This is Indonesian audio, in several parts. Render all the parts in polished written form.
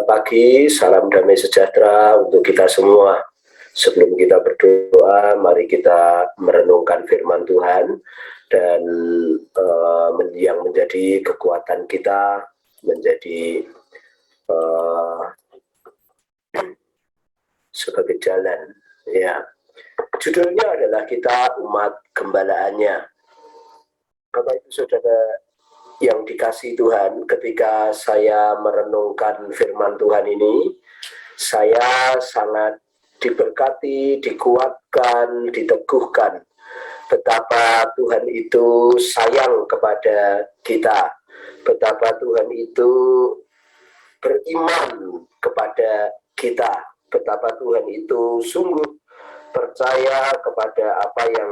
Selamat pagi, salam damai sejahtera untuk kita semua. Sebelum kita berdoa, mari kita merenungkan firman Tuhan dan yang menjadi kekuatan kita, menjadi sebagai jalan. Ya, judulnya adalah kita umat gembalaannya. Bapak Ibu Saudara yang dikasihi Tuhan, ketika saya merenungkan firman Tuhan ini, saya sangat diberkati, dikuatkan, diteguhkan betapa Tuhan itu sayang kepada kita, betapa Tuhan itu beriman kepada kita, betapa Tuhan itu sungguh percaya kepada apa yang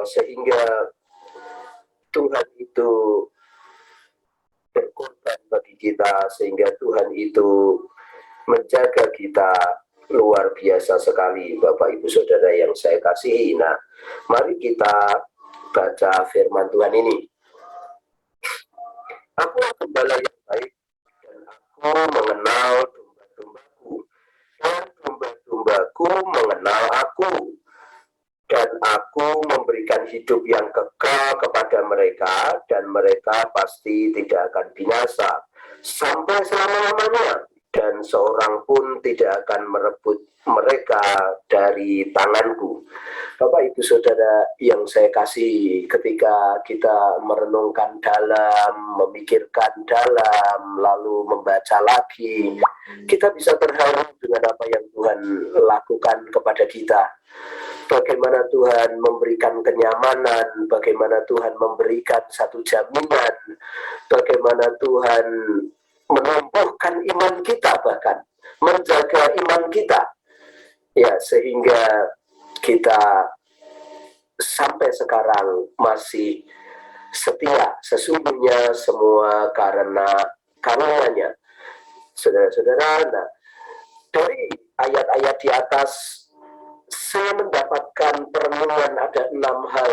sehingga Tuhan itu berkorban bagi kita, sehingga Tuhan itu menjaga kita luar biasa sekali, Bapak Ibu Saudara yang saya kasihi. Nah, mari kita baca firman Tuhan ini. Aku gembala yang baik, dan aku mengenal domba-dombaku, dan domba-dombaku mengenal aku, dan aku memberikan hidup yang kekal kepada mereka, dan mereka pasti tidak akan binasa sampai selama-lamanya, dan seorang pun tidak akan merebut mereka dari tanganku. Bapak Ibu Saudara yang saya kasih, ketika kita merenungkan dalam, memikirkan dalam, lalu membaca lagi, kita bisa terharu dengan apa yang Tuhan lakukan kepada kita. Bagaimana Tuhan memberikan kenyamanan, bagaimana Tuhan memberikan satu jaminan, bagaimana Tuhan menumbuhkan iman kita, bahkan menjaga iman kita, ya, sehingga kita sampai sekarang masih setia. Sesungguhnya semua karena karunia-Nya. Saudara-saudara, nah, dari ayat-ayat di atas saya mendapatkan perenungan, ada 6 hal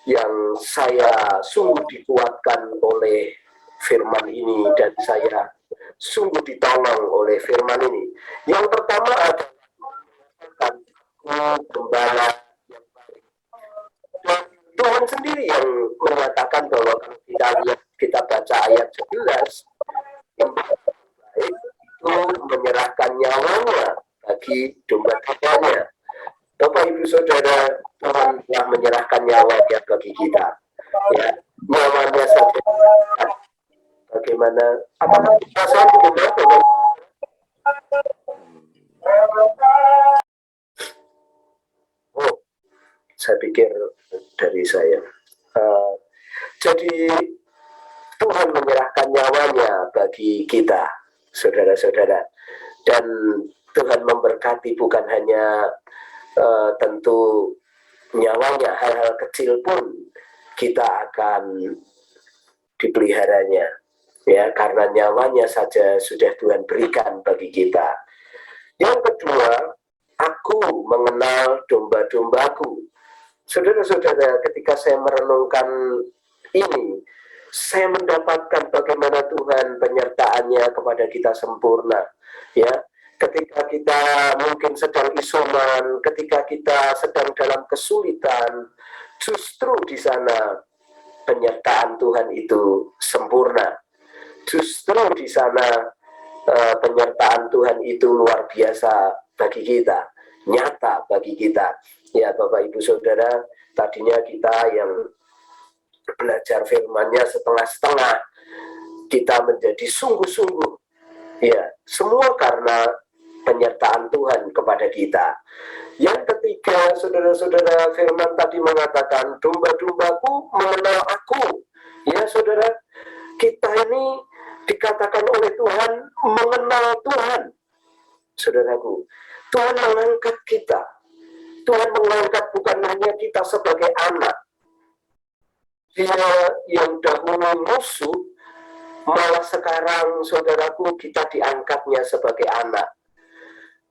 yang saya sungguh dikuatkan oleh firman ini, dan saya sungguh ditolong oleh firman ini. Yang pertama adalah gembala yang baik. Dan Tuhan sendiri yang mengatakan bahwa kalau kita lihat, kita baca ayat 11, yang baik itu menyerahkan nyawanya bagi domba-dombanya. Bapak Ibu Saudara, Tuhan telah menyerahkan nyawanya bagi kita. Ya, nyawanya saja. Bagaimana? Apakah perasaan domba? Oh, saya pikir dari saya. Jadi Tuhan menyerahkan nyawanya bagi kita, saudara-saudara, dan Tuhan memberkati bukan hanya tentu nyawanya, hal-hal kecil pun kita akan dipeliharanya, ya, karena nyawanya saja sudah Tuhan berikan bagi kita. Yang kedua, aku mengenal domba-dombaku. Saudara-saudara, ketika saya merenungkan ini, saya mendapatkan bagaimana Tuhan penyertaannya kepada kita sempurna, ya. Ketika kita mungkin sedang isoman, ketika kita sedang dalam kesulitan, justru di sana penyertaan Tuhan itu sempurna. Justru di sana penyertaan Tuhan itu luar biasa bagi kita, nyata bagi kita. Ya, Bapak Ibu Saudara, tadinya kita yang belajar firman-Nya setengah-setengah, kita menjadi sungguh-sungguh. Ya, semua karena penyertaan Tuhan kepada kita. Yang ketiga, saudara-saudara, firman tadi mengatakan, domba-dombaku mengenal aku. Ya, saudara, kita ini dikatakan oleh Tuhan mengenal Tuhan. Saudaraku, Tuhan mengangkat kita. Tuhan mengangkat bukan hanya kita sebagai anak. Dia yang dahulu musuh, malah sekarang, saudaraku, kita diangkatnya sebagai anak.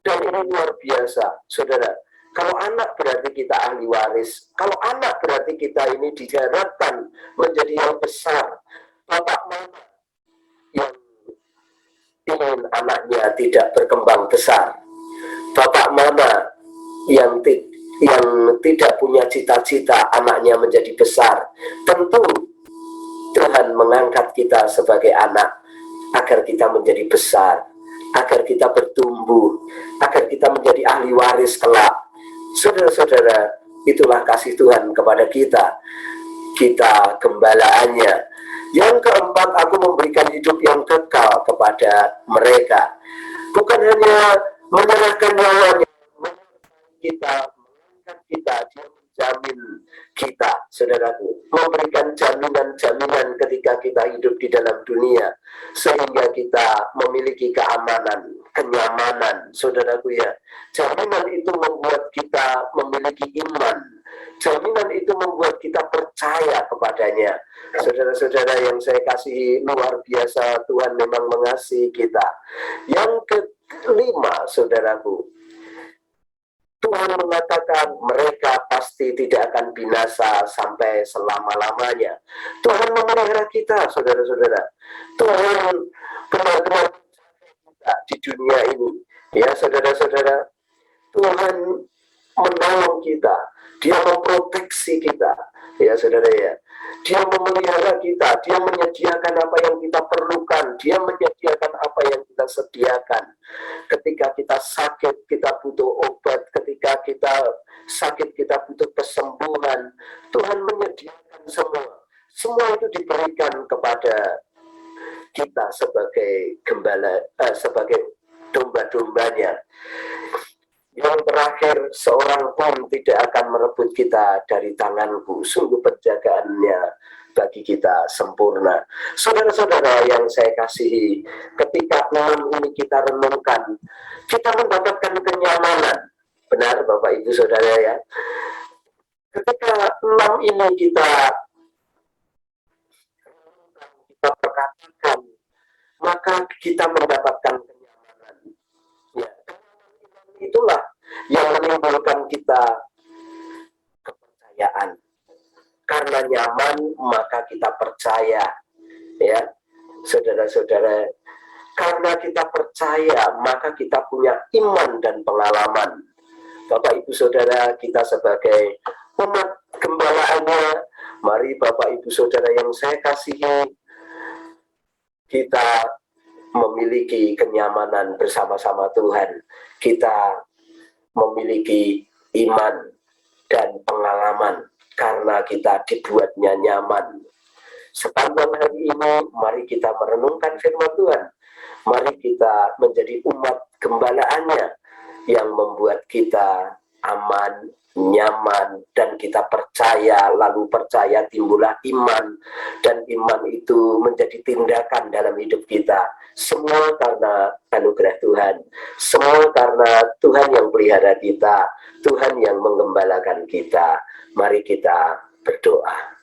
Dan ini luar biasa, saudara. Kalau anak berarti kita ahli waris. Kalau anak berarti kita ini diharapkan menjadi yang besar. Bapak mama yang ingin anaknya tidak berkembang besar? Bapak mana yang tidak punya cita-cita anaknya menjadi besar? Tentu Tuhan mengangkat kita sebagai anak agar kita menjadi besar, agar kita bertumbuh, agar kita menjadi ahli waris kelak. Saudara-saudara, itulah kasih Tuhan kepada kita. Kita gembalaannya. Yang keempat, aku memberikan hidup yang kekal kepada mereka. Bukan hanya menyerahkan nyawanya, kita mengangkat kita, dia menjamin kita, saudaraku, memberikan jaminan-jaminan ketika kita hidup di dalam dunia, sehingga kita memiliki keamanan, kenyamanan, saudaraku ya. Jaminan itu membuat kita memiliki iman. Jaminan itu membuat kita percaya kepadanya. Saudara-saudara yang saya kasihi, luar biasa Tuhan memang mengasihi kita. Yang kelima, saudaraku, Tuhan mengatakan mereka pasti tidak akan binasa sampai selama-lamanya. Tuhan memelihara kita, saudara-saudara. Tuhan benar-benar kita di dunia ini. Ya, saudara-saudara, Tuhan menolong kita. Dia memproteksi kita, ya saudara ya. Dia memelihara kita, dia menyediakan apa yang kita perlukan, dia menyediakan apa yang kita sediakan. Ketika kita sakit, kita butuh obat. Ketika kita sakit, kita butuh kesembuhan. Tuhan menyediakan semua. Semua itu diberikan kepada kita sebagai gembala, sebagai domba-dombanya. Yang terakhir, seorang pun tidak akan merebut kita dari tanganku. Sungguh penjagaannya bagi kita sempurna. Saudara-saudara yang saya kasihi, ketika 6 ini kita renungkan, kita mendapatkan kenyamanan. Benar Bapak Ibu Saudara ya. Ketika 6 ini kita perhatikan, maka kita mendapatkan kenyamanan. Ya, itulah yang menimbulkan kita kepercayaan. Karena nyaman, maka kita percaya. Ya, saudara-saudara, karena kita percaya, maka kita punya iman dan pengalaman. Bapak Ibu Saudara, kita sebagai umat gembalaannya, mari Bapak Ibu Saudara yang saya kasihi, kita memiliki kenyamanan bersama-sama Tuhan. Kita memiliki iman dan pengalaman karena kita dibuatnya nyaman. Sepanjang hari ini, mari kita merenungkan firman Tuhan. Mari kita menjadi umat gembalaannya yang membuat kita aman, nyaman, dan kita percaya, lalu percaya timbullah iman, dan iman itu menjadi tindakan dalam hidup kita. Semua karena anugerah Tuhan, semua karena Tuhan yang pelihara kita, Tuhan yang menggembalakan kita. Mari kita berdoa.